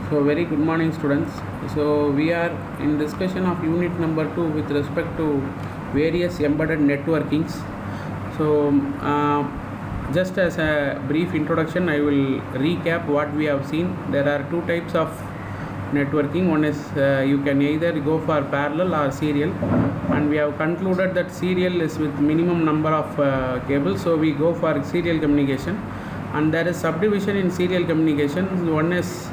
So very good morning students. So we are in discussion of unit number 2 with respect to various embedded networkings. So just as a brief introduction, I will recap what we have seen. There are two types of networking. One is you can either go for parallel or serial, and we have concluded that serial is with minimum number of cables, so we go for serial communication. And there is subdivision in serial communication. One is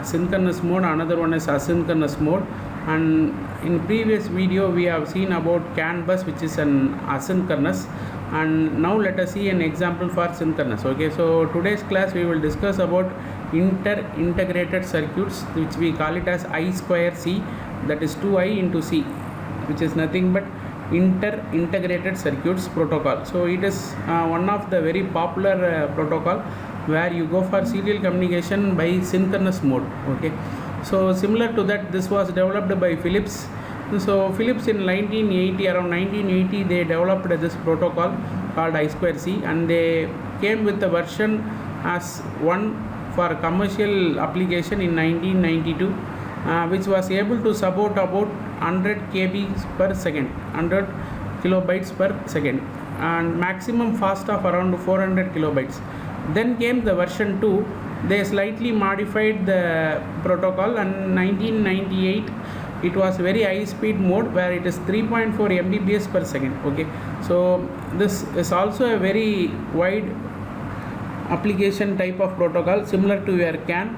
synchronous mode, another one is asynchronous mode. And in previous video we have seen about CAN bus, which is an asynchronous, and now let us see an example for synchronous. Okay, so today's class we will discuss about integrated circuits, which we call it as I square C, that is 2I into C, which is nothing but integrated circuits protocol. So it is one of the very popular protocol where you go for serial communication by synchronous mode. Okay, so similar to that, this was developed by Philips. So Philips in 1980, around 1980, they developed this protocol called I square C, and they came with the version as one for commercial application in 1992, which was able to support about 100 kb per second, 100 kilobytes per second, and maximum fast of around 400 kilobytes. Then came the version 2. They slightly modified the protocol, and 1998 it was very high speed mode where it is 3.4 Mbps per second. Okay, so this is also a very wide application type of protocol similar to your CAN,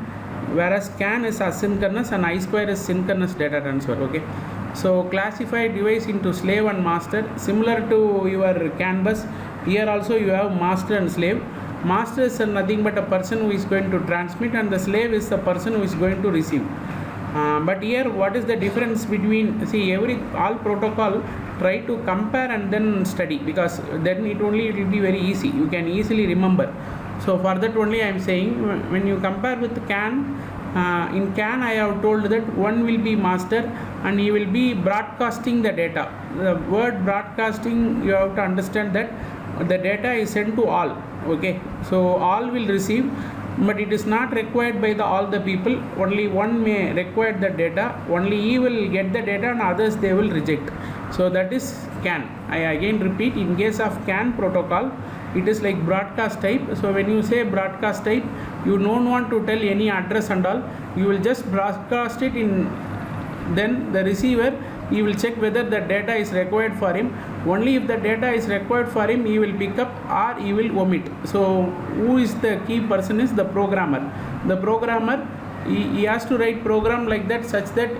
whereas CAN is asynchronous and I square is synchronous data transfer. Okay, so classify device into slave and master, similar to your CAN bus. Here also you have master and slave. Master is nothing but a person who is going to transmit, and the slave is the person who is going to receive. But here what is the difference between, see, all protocol try to compare and then study, because then it will be very easy, you can easily remember. So for that only I am saying, when you compare with CAN, in CAN I have told that one will be master and he will be broadcasting the data. The word broadcasting, you have to understand that the data is sent to all. Okay, so all will receive, but it is not required by all the people. Only one may require the data, only he will get the data and others they will reject. So that is CAN. I again repeat, in case of CAN protocol, it is like broadcast type. So when you say broadcast type, you don't want to tell any address and all, you will just broadcast it in, then the receiver, he will check whether the data is required for him. Only if the data is required for him, he will pick up or he will omit. So who is the key person is the programmer. The programmer, he has to write program like that, such that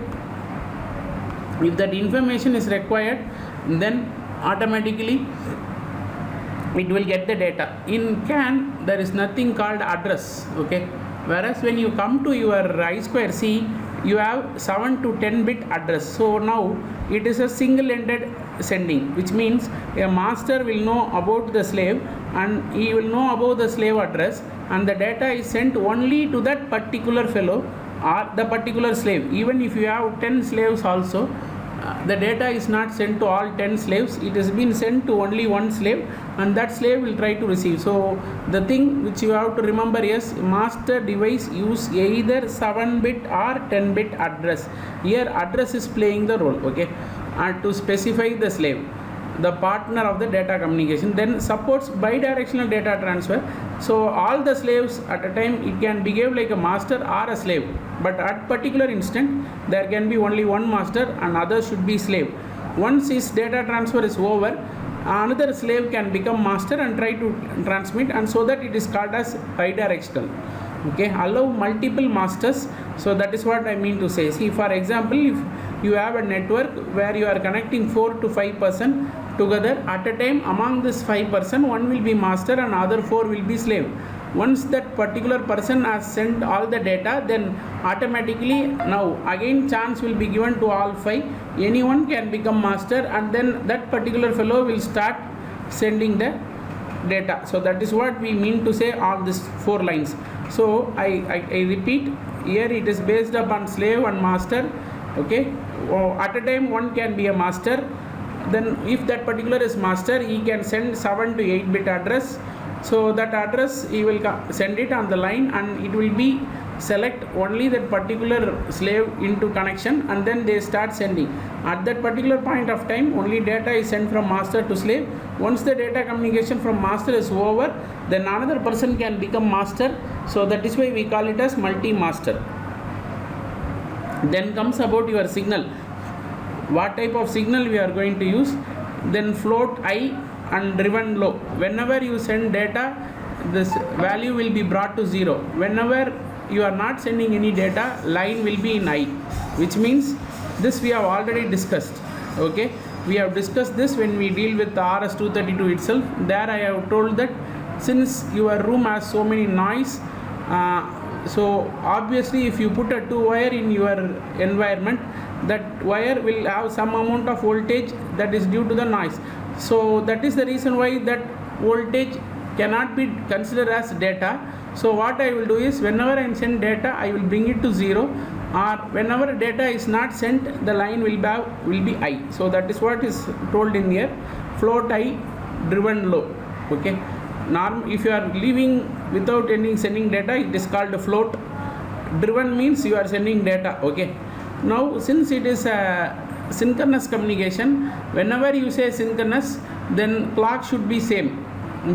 if that information is required, then automatically it will get the data. In CAN there is nothing called address. Okay, whereas when you come to your I square C, you have 7 to 10 bit address. So now it is a single-ended sending, which means a master will know about the slave and he will know about the slave address, and the data is sent only to that particular fellow or the particular slave. Even if you have 10 slaves also, the data is not sent to all 10 slaves, it has been sent to only one slave, and that slave will try to receive. So the thing which you have to remember is, master device use either 7-bit or 10-bit address. Here address is playing the role. Okay, and to specify the slave, the partner of the data communication. Then supports bidirectional data transfer. So all the slaves at a time, it can behave like a master or a slave, but at particular instant there can be only one master and others should be slave. Once his data transfer is over, another slave can become master and try to transmit, and so that it is called as bidirectional. Okay, allow multiple masters. So that is what I mean to say. See, for example, if you have a network where you are connecting 4 to 5 person together at a time, among this 5 person, one will be master and other 4 will be slave. Once that particular person has sent all the data, then automatically now again chance will be given to all 5. Anyone can become master, and then that particular fellow will start sending the data. So that is what we mean to say on these 4 lines. So I repeat, here it is based upon slave and master. Okay, at a time one can be a master. Then if that particular is master, he can send 7 to 8 bit address. So that address he will send it on the line, and it will be select only that particular slave into connection, and then they start sending. At that particular point of time, only data is sent from master to slave. Once the data communication from master is over, then another person can become master. So that is why we call it as multi-master. Then comes about your signal. What type of signal we are going to use? Then float high and driven low. Whenever you send data, this value will be brought to 0. Whenever you are not sending any data, line will be in high, which means this we have already discussed. Okay, we have discussed this when we deal with the RS-232 itself. There I have told that since your room has so many noise, so obviously if you put a 2 wire in your environment, that wire will have some amount of voltage that is due to the noise. So that is the reason why that voltage cannot be considered as data. So what I will do is, whenever I send data, I will bring it to 0, or whenever data is not sent, the line will be high. So that is what is told in here, float high, driven low. Okay, if you are leaving without any sending data, it is called float. Driven means you are sending data. Okay, now since it is a synchronous communication, whenever you say synchronous, then clock should be same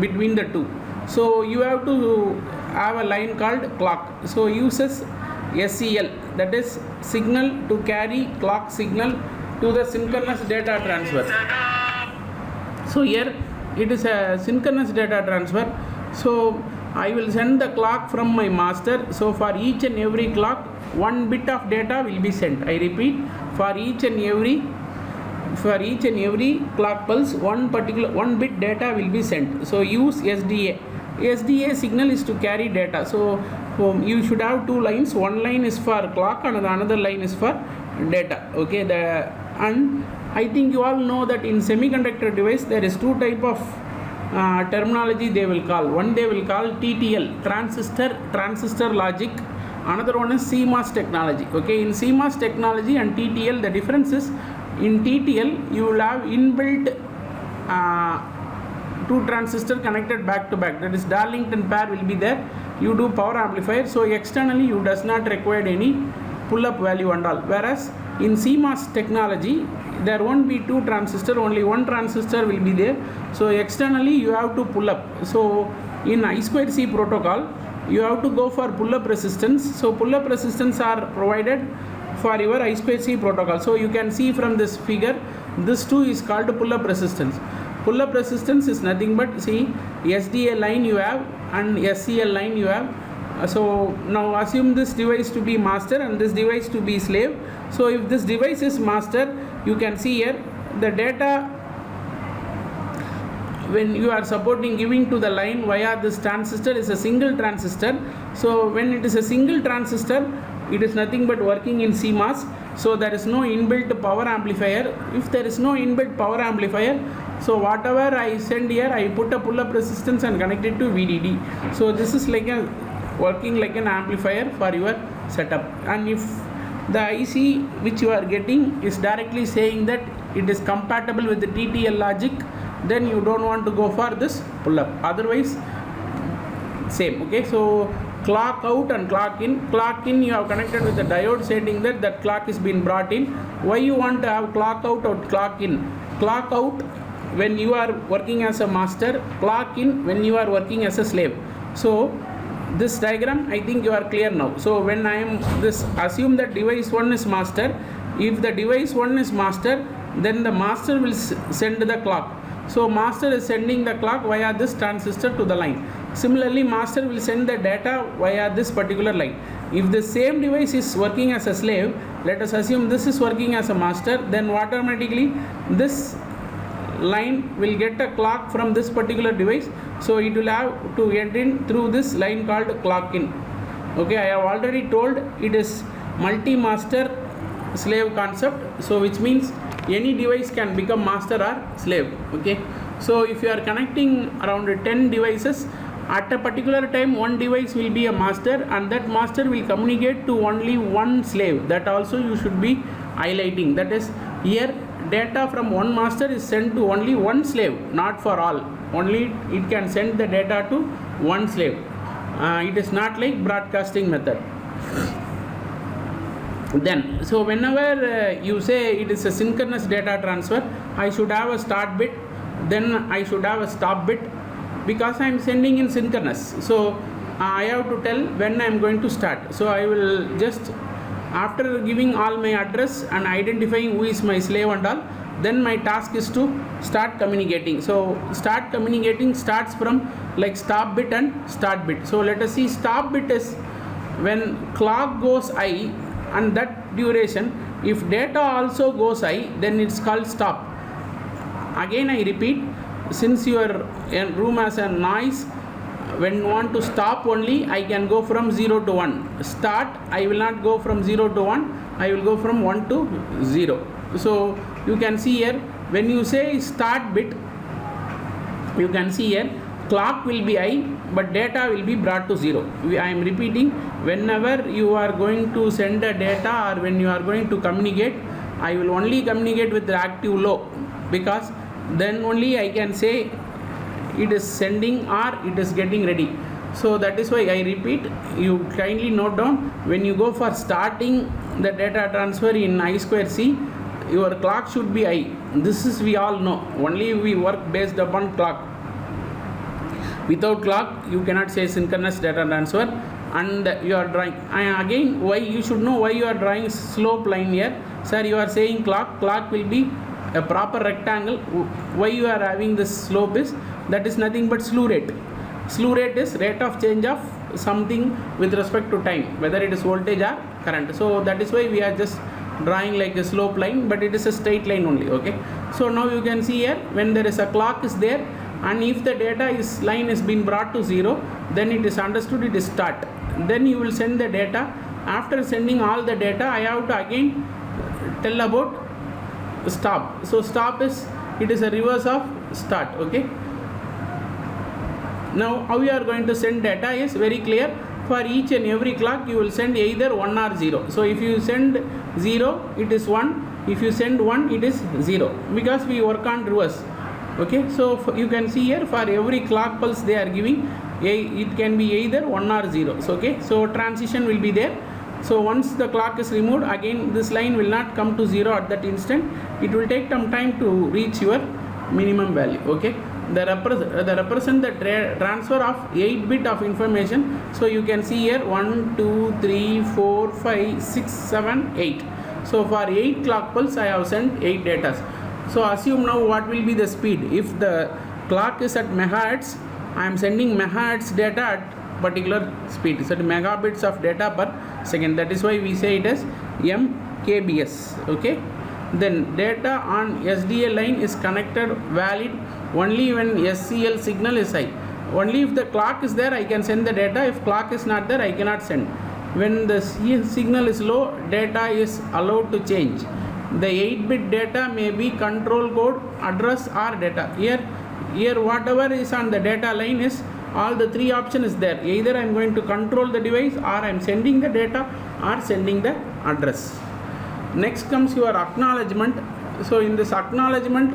between the two. So you have to have a line called clock. So uses SCL, that is signal to carry clock signal to the synchronous data transfer. So here it is a synchronous data transfer. So I will send the clock from my master. So for each and every clock, 1 bit of data will be sent. I repeat, for each and every clock pulse, 1 bit data will be sent. So use SDA. SDA signal is to carry data. So you should have 2 lines. One line is for clock and another line is for data. Okay, and I think you all know that in semiconductor device there is 2 type of terminology they will call. One they will call TTL, transistor logic. Another one is CMOS technology. Okay, in CMOS technology and TTL, the difference is, in TTL you will have inbuilt 2 transistors connected back to back, that is Darlington pair will be there. You do power amplifier, so externally you does not require any pull up value and all. Whereas in CMOS technology there won't be 2 transistors, only 1 transistor will be there. So externally you have to pull up. So in I2C protocol you have to go for pull up resistance. So pull up resistance are provided for your I2C protocol. So you can see from this figure, this 2 is called pull up resistance. Pull up resistance is nothing but, see, SDA line you have and SCL line you have. So now assume this device to be master and this device to be slave. So if this device is master, you can see here the data when you are supporting giving to the line via this transistor is a single transistor. So when it is a single transistor, it is nothing but working in CMOS. So there is no inbuilt power amplifier. If there is no inbuilt power amplifier, so whatever I send here, I put a pull up resistance and connect it to VDD. So this is like a working like an amplifier for your setup. And if the IC which you are getting is directly saying that it is compatible with the TTL logic, then you don't want to go for this pull up. Otherwise same. Okay, so clock out and clock in. Clock in you have connected with the diode stating that that clock is being brought in. Why you want to have clock out or clock in? Clock out when you are working as a master, clock in when you are working as a slave. So this diagram, I think you are clear now. So when I am this, assume that device 1 is master. If the device 1 is master, then the master will send the clock. So master is sending the clock via this transistor to the line. Similarly, master will send the data via this particular line. If the same device is working as a slave, let us assume this is working as a master, then automatically this line will get a clock from this particular device. So it will have to get in through this line called clock in. Okay, I have already told it is multi-master slave concept. So which means any device can become master or slave. Okay, so if you are connecting around 10 devices, at a particular time one device will be a master and that master will communicate to only one slave. That also you should be highlighting. That is, here data from one master is sent to only one slave, not for all. Only it can send the data to one slave. It is not like broadcasting method. Then, so whenever you say it is a synchronous data transfer, I should have a start bit, then I should have a stop bit, because I am sending in synchronous. So I have to tell when I am going to start. So I will just, after giving all my address and identifying who is my slave and all, then my task is to start communicating. So start communicating starts from like stop bit and start bit. So let us see, stop bit is when clock goes I, and that duration, if data also goes I, then it's called stop. Again I repeat, since your room has a noise, when you want to stop only, I can go from 0 to 1. Start, I will not go from 0 to 1, I will go from 1 to 0. So you can see here, when you say start bit, you can see here, clock will be I, but data will be brought to 0. I am repeating, whenever you are going to send a data or when you are going to communicate, I will only communicate with the active low, because then only I can say it is sending or it is getting ready. So that is why I repeat, you kindly note down, when you go for starting the data transfer in I2C, your clock should be I. This is we all know, only we work based upon clock. Without clock you cannot say synchronous data transfer. And you are drawing, and again why you should know why you are drawing slope line here. Sir, you are saying clock will be a proper rectangle. Why you are having this slope is, that is nothing but slew rate. Slew rate is rate of change of something with respect to time, whether it is voltage or current. So that is why we are just drawing like a slope line, but it is a straight line only. Okay, so now you can see here, when there is a clock is there, and if the data is line is been brought to 0, then it is understood it is start. Then you will send the data. After sending all the data, I have to again tell about stop. So stop is, it is a reverse of start. Okay, now how you are going to send data is very clear. For each and every clock you will send either 1 or 0. So if you send 0, it is 1. If you send 1, it is 0, because we work on reverse. Okay, so you can see here, for every clock pulse they are giving, it can be either 1 or 0. So, okay, so transition will be there. So once the clock is removed, again this line will not come to 0 at that instant. It will take some time to reach your minimum value. Okay, the represent the transfer of 8 bit of information. So you can see here 1 2 3 4 5 6 7 8. So for 8 clock pulse I have sent 8 data. So assume now what will be the speed. If the clock is at megahertz, I am sending megahertz data at particular speed. So megabits of data per second. That is why we say it as MKBS. Okay, then data on SDA line is connected valid only when SCL signal is high. Only if the clock is there I can send the data. If clock is not there, I cannot send. When the signal is low, data is allowed to change. The 8-bit data may be control code, address or data. Here whatever is on the data line is, all the 3 options is there. Either I am going to control the device, or I am sending the data, or sending the address. Next comes your acknowledgement. So in this acknowledgement,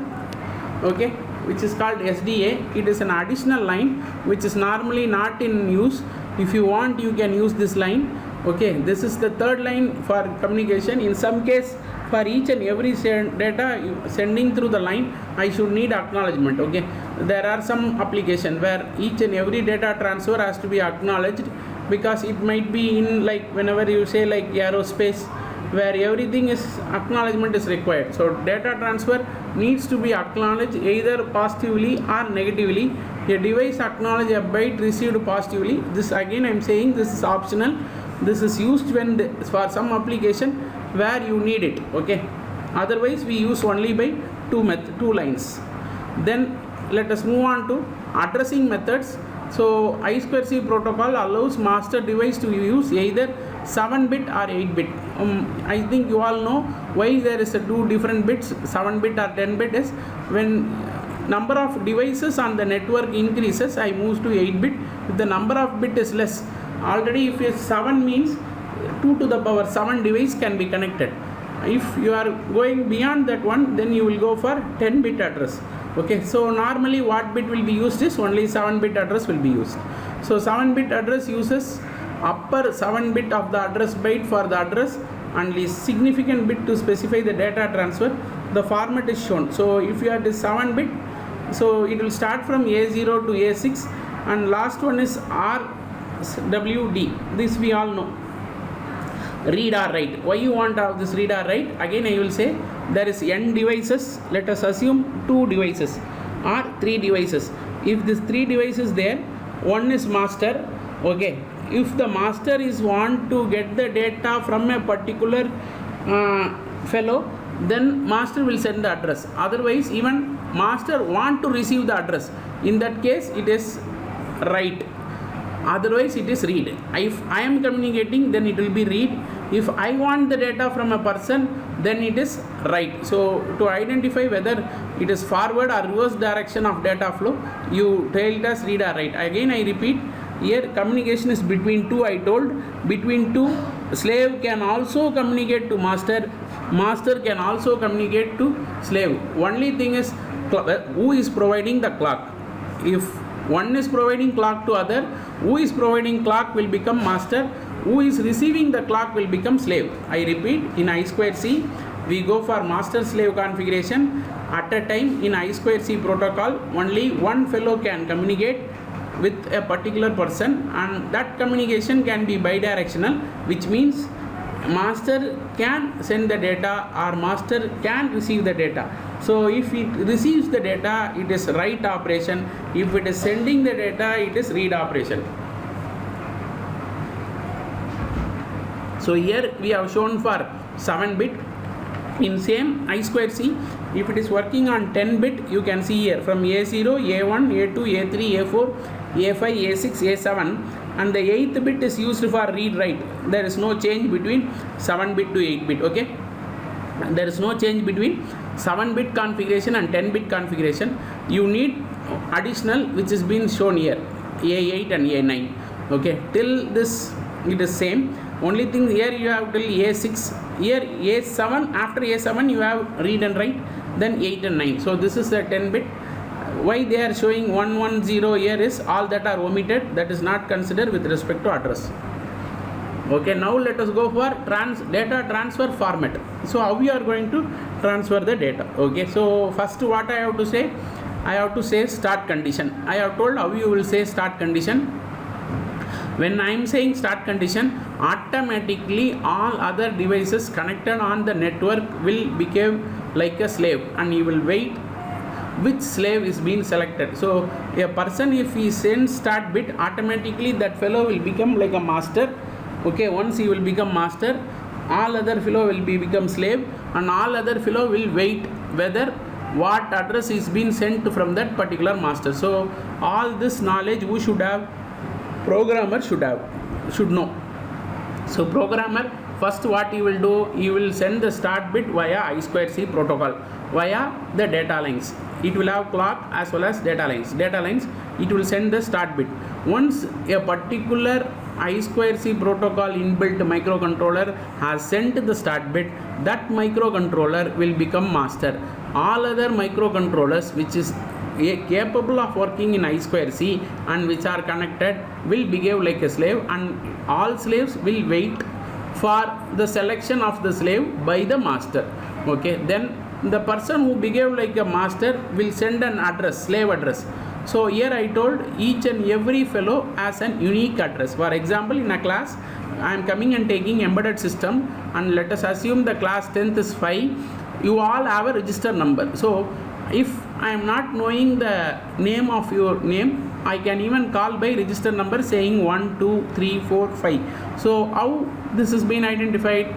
okay, which is called SDA, it is an additional line which is normally not in use. If you want, you can use this line. Okay, this is the third line for communication. In some case, for each and every data sending through the line, I should need acknowledgement. Okay, there are some application where each and every data transfer has to be acknowledged, because it might be in, like whenever you say like aerospace, where everything is acknowledgement is required. So data transfer needs to be acknowledged either positively or negatively. A device acknowledge a byte received positively. This again I am saying this is optional. This is used when for some application where you need it. Okay, otherwise we use only by two lines. Then let us move on to addressing methods. So I2C protocol allows master device to use either 7-bit or 8-bit. I think you all know why there is a 2 different bits, 7-bit or 10-bit is when number of devices on the network increases, I move to 8-bit. If the number of bit is less, already if it's 7 means 2 to the power 7 device can be connected. If you are going beyond that one, then you will go for 10-bit address. Okay, so normally what bit will be used is only 7-bit address will be used. So 7-bit address uses upper 7 bit of the address byte for the address and the significant bit to specify the data transfer, the format is shown. So if you have this 7 bit, so it will start from A0 to A6, and last one is RWD. This we all know. Read or write. Why you want to have this read or write? Again I will say there is n devices. Let us assume 2 devices or 3 devices. If this 3 devices there, one is master. Okay. If the master is want to get the data from a particular fellow, then master will send the address. Otherwise, even master want to receive the address. In that case, it is write. Otherwise, it is read. If I am communicating, then it will be read. If I want the data from a person, then it is write. So to identify whether it is forward or reverse direction of data flow, you tell it as read or write. Again I repeat, here communication is between two. I told between two, slave can also communicate to master, master can also communicate to slave. Only thing is who is providing the clock. If one is providing clock to other, who is providing clock will become master, who is receiving the clock will become slave. I repeat, in I2C we go for master slave configuration. At a time in I2C protocol, only one fellow can communicate with a particular person, and that communication can be bidirectional, which means master can send the data or master can receive the data. So if it receives the data, it is write operation. If it is sending the data, it is read operation. So here we have shown for 7 bit. In same I2C, if it is working on 10 bit, you can see here from A0, A1, A2, A3, A4, A5, A6, A7, and the 8th bit is used for read write. There is no change between 7 bit to 8 bit. Okay, there is no change between 7 bit configuration and 10 bit configuration. You need additional, which is being shown here, A8 and A9. Okay, till this it is same. Only thing here you have till A6, here A7, after A7 you have read and write, then 8 and 9. So this is the 10 bit. Why they are showing 110 here is all that are omitted, that is not considered with respect to address. Okay, now let us go for data transfer format. So how we are going to transfer the data? Okay, so first what I have to say, I have to say start condition. I have told how you will say start condition. When I am saying start condition, automatically all other devices connected on the network will become like a slave, and you will wait which slave is being selected. So a person, if he sends start bit, automatically that fellow will become like a master. Okay, once he will become master, all other fellow will become slave, and all other fellow will wait whether what address is being sent from that particular master. So all this knowledge who should have? Programmer should know. So programmer, first what he will do, he will send the start bit via I2C protocol, via the data lines. It will have clock as well as data lines. It will send the start bit. Once a particular I2C protocol inbuilt microcontroller has sent the start bit, that microcontroller will become master. All other microcontrollers which is capable of working in I2C and which are connected will behave like a slave, and all slaves will wait for the selection of the slave by the master. Okay, then the person who behave like a master will send an address, slave address. So here I told each and every fellow has an unique address. For example, in a class I am coming and taking embedded system, and let us assume the class 10th is 5. You all have a register number. So if I am not knowing the name of your name, I can even call by register number saying 1, 2, 3, 4, 5. So how this is being identified?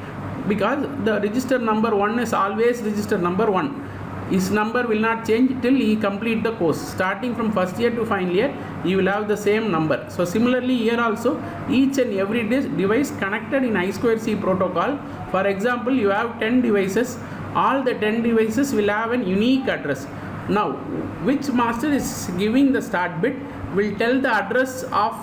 Because the register number 1 is always register number 1. His number will not change till he complete the course. Starting from first year to final year, he will have the same number. So similarly here also, each and every device connected in I2C protocol. For example, you have 10 devices. All the 10 devices will have an unique address. Now, which master is giving the start bit will tell the address of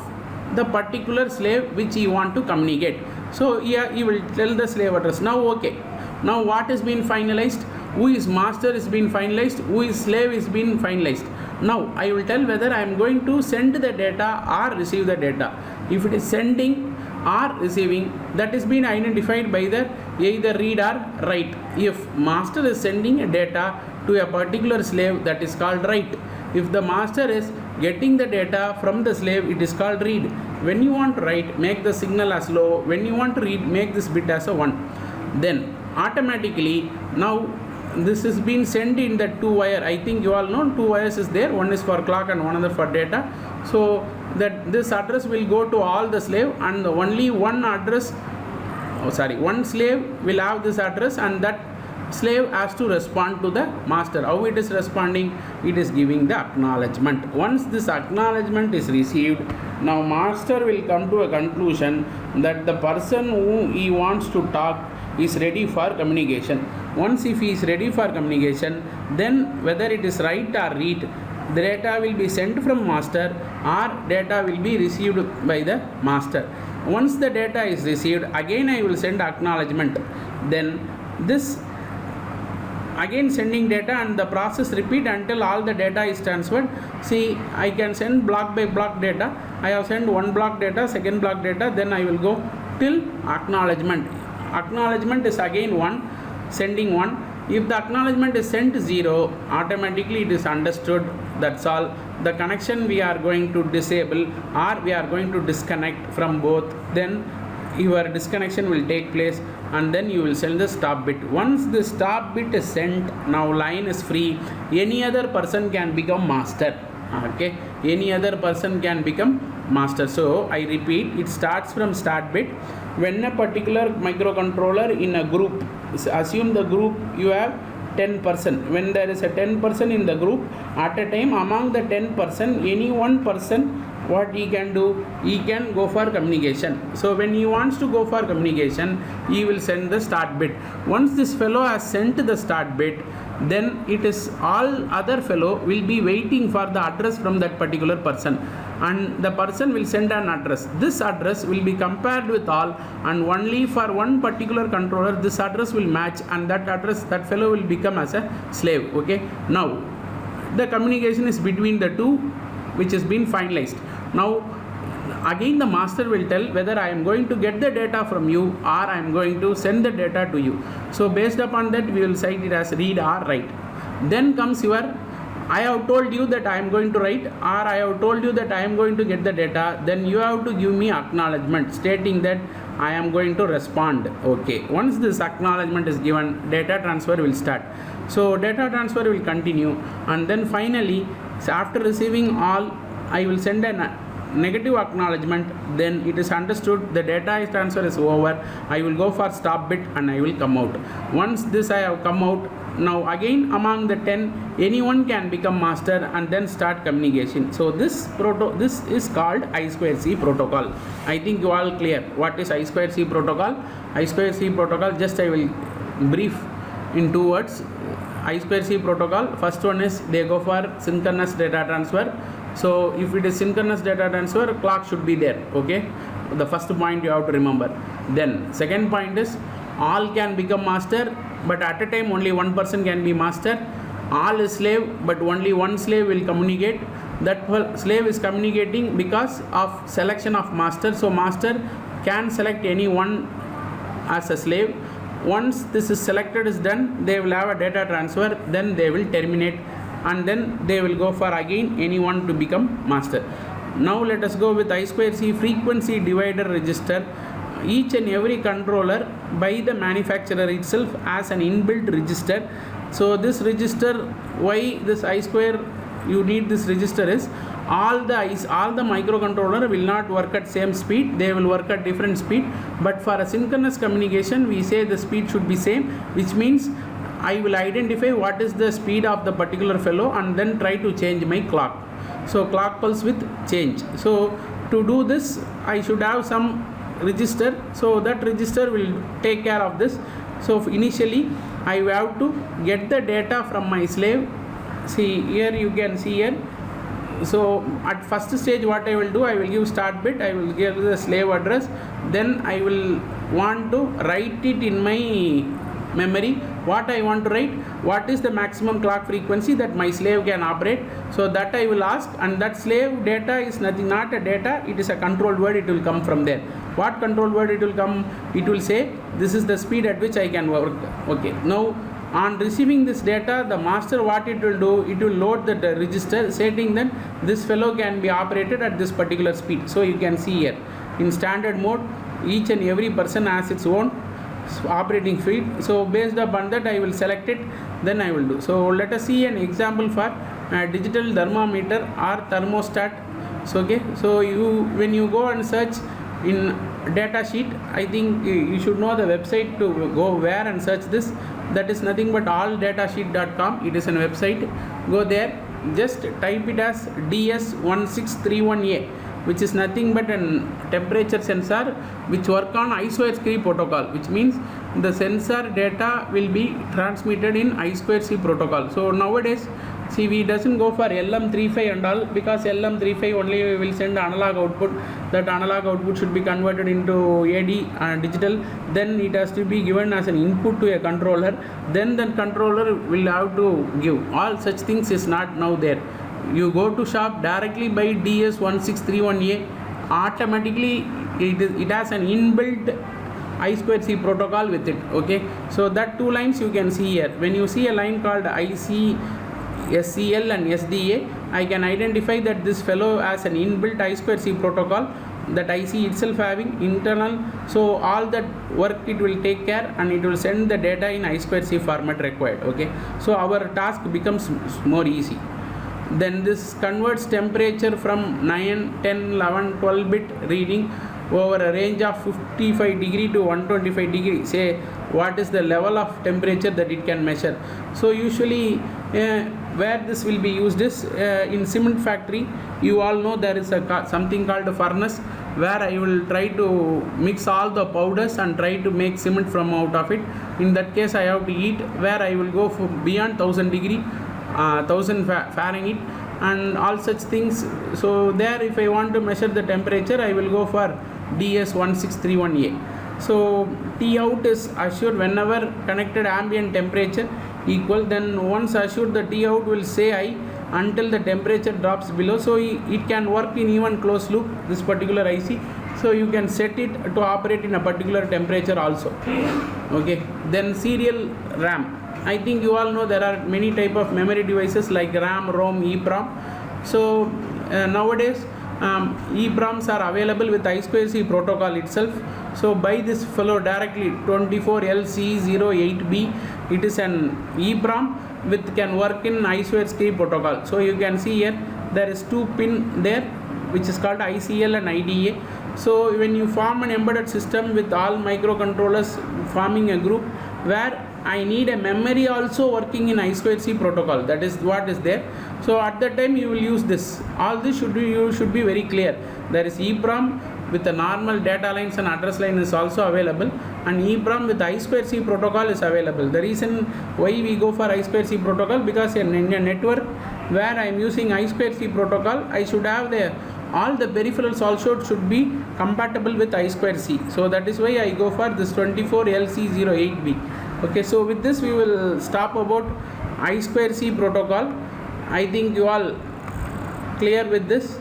the particular slave which he want to communicate. So here he will tell the slave address. Now okay, now what is being finalized? Who is master is being finalized, who is slave is being finalized. Now I will tell whether I am going to send the data or receive the data. If it is sending, or receiving, that is being identified by the either read or write. If master is sending a data to a particular slave, that is called write. If the master is getting the data from the slave, it is called read. When you want to write, make the signal as low. When you want to read, make this bit as a 1. Then automatically now this is being sent in the 2 wire. I think you all know 2 wires is there, one is for clock and one other for data. So that this address will go to all the slave, and only one address, one slave will have this address, and that slave has to respond to the master. How it is responding? It is giving the acknowledgement. Once this acknowledgement is received, now master will come to a conclusion that the person who he wants to talk is ready for communication. Once if he is ready for communication, then whether it is write or read, the data will be sent from master or data will be received by the master. Once the data is received, again I will send acknowledgement. Then this again sending data, and the process repeat until all the data is transferred. See, I can send block by block data. I have sent one block data, second block data, then I will go till acknowledgement. Acknowledgement is again 1, sending 1. If the acknowledgement is sent 0, automatically it is understood. That's all. The connection we are going to disable, or we are going to disconnect from both. Then your disconnection will take place, and then you will send the stop bit. Once the stop bit is sent, now line is free. Any other person can become master. Okay, any other person can become master. So I repeat, it starts from start bit. When a particular microcontroller in a group, assume the group you have 10 person. When there is a 10 person in the group, at a time among the 10 person, any one person, what he can do? He can go for communication. So when he wants to go for communication, he will send the start bit. Once this fellow has sent the start bit, then it is all other fellow will be waiting for the address from that particular person, and the person will send an address. This address will be compared with all, and only for one particular controller this address will match, and that address, that fellow will become as a slave. Okay, now the communication is between the two, which has been finalized. Now again the master will tell whether I am going to get the data from you or I am going to send the data to you. So based upon that, we will cite it as read or write. Then comes your, I have told you that I am going to write, or I have told you that I am going to get the data. Then you have to give me acknowledgement stating that I am going to respond. Okay, once this acknowledgement is given, data transfer will start. So data transfer will continue, and then finally, after receiving all, I will send a negative acknowledgement. Then it is understood the data transfer is over. I will go for stop bit and I will come out. Once this I have come out, now again among the 10, anyone can become master and then start communication. So this is called I2C protocol. I think you all clear what is I2C protocol. I2C protocol, just I will brief in 2 words. I2C protocol, first one is they go for synchronous data transfer. So if it is synchronous data transfer, clock should be there. Okay, the first point you have to remember. Then second point is all can become master, but at a time only one person can be master. All is slave, but only one slave will communicate. That slave is communicating because of selection of master. So master can select any one as a slave. Once this is selected is done, they will have a data transfer, then they will terminate, and then they will go for again anyone to become master. Now let us go with I2C frequency divider register. Each and every controller by the manufacturer itself has an inbuilt register. So this register, why this I2 you need this register is all the microcontroller will not work at same speed, they will work at different speed. But for a synchronous communication, we say the speed should be same, which means I will identify what is the speed of the particular fellow and then try to change my clock. So clock pulse with change. So to do this, I should have some register. So that register will take care of this. So initially I have to get the data from my slave. See here, you can see here. So at first stage what I will do, I will give start bit, I will give the slave address, then I will want to write it in my memory. What I want to write, what is the maximum clock frequency that my slave can operate. So that I will ask, and that slave data is nothing, not a data, it is a controlled word, it will come from there. what control word it will come? It will say this is the speed at which I can work. Okay, now on receiving this data, the master, what it will do, it will load the register stating that this fellow can be operated at this particular speed. So you can see here in standard mode, each and every person has its own operating speed. So based upon that I will select it, then I will do. So let us see an example for digital thermometer or thermostat. So okay, so when you go and search in data sheet, I think you should know the website to go where and search this. That is nothing but alldatasheet.com. It is a website. Go there, just type it as DS1631A, which is nothing but a temperature sensor which work on I2C protocol, which means the sensor data will be transmitted in I2C protocol. So nowadays, see, we doesn't go for LM35 and all, because LM35 only will send analog output. That analog output should be converted into AD digital, then it has to be given as an input to a controller, then the controller will have to give. All such things is not now there. You go to shop, directly buy DS1631A, automatically it has an inbuilt I2C protocol with it. Okay, so that two lines you can see here. When you see a line called IC, SCL and SDA, I can identify that this fellow has an inbuilt I2C protocol, that IC itself having internal. So all that work it will take care, and it will send the data in I2C format required. Okay, so our task becomes more easy. Then this converts temperature from 9, 10, 11, 12 bit reading over a range of 55 degree to 125 degree. Say what is the level of temperature that it can measure. So usually where this will be used is in cement factory. You all know there is something called a furnace, where I will try to mix all the powders and try to make cement from out of it. In that case I have to heat, where I will go for beyond 1000 degree, 1000 Fahrenheit and all such things. So there, if I want to measure the temperature, I will go for DS1631A. So T out is assured whenever connected ambient temperature equal, then once assured the T out will say I until the temperature drops below. So it can work in even closed loop, this particular IC. So you can set it to operate in a particular temperature also. Okay, then serial RAM. I think you all know there are many type of memory devices like RAM, ROM, EEPROM. So nowadays EEPROMs are available with I2C protocol itself. So buy this fellow directly, 24LC08B. It is an EEPROM with can work in I2C protocol. So you can see here there is 2 pin there, which is called ICL and IDA. So when you form an embedded system with all microcontrollers forming a group, where I need a memory also working in I2C protocol, that is what is there. So at that time you will use this. All this you should be very clear. There is EEPROM with the normal data lines and address line is also available, and EEPROM with I2C protocol is available. The reason why we go for I2C protocol, because in a network where I am using I2C protocol, I should have all the peripherals also should be compatible with I2C. So that is why I go for this 24LC08B. Okay, so with this we will stop about I2C protocol. I think you all clear with this.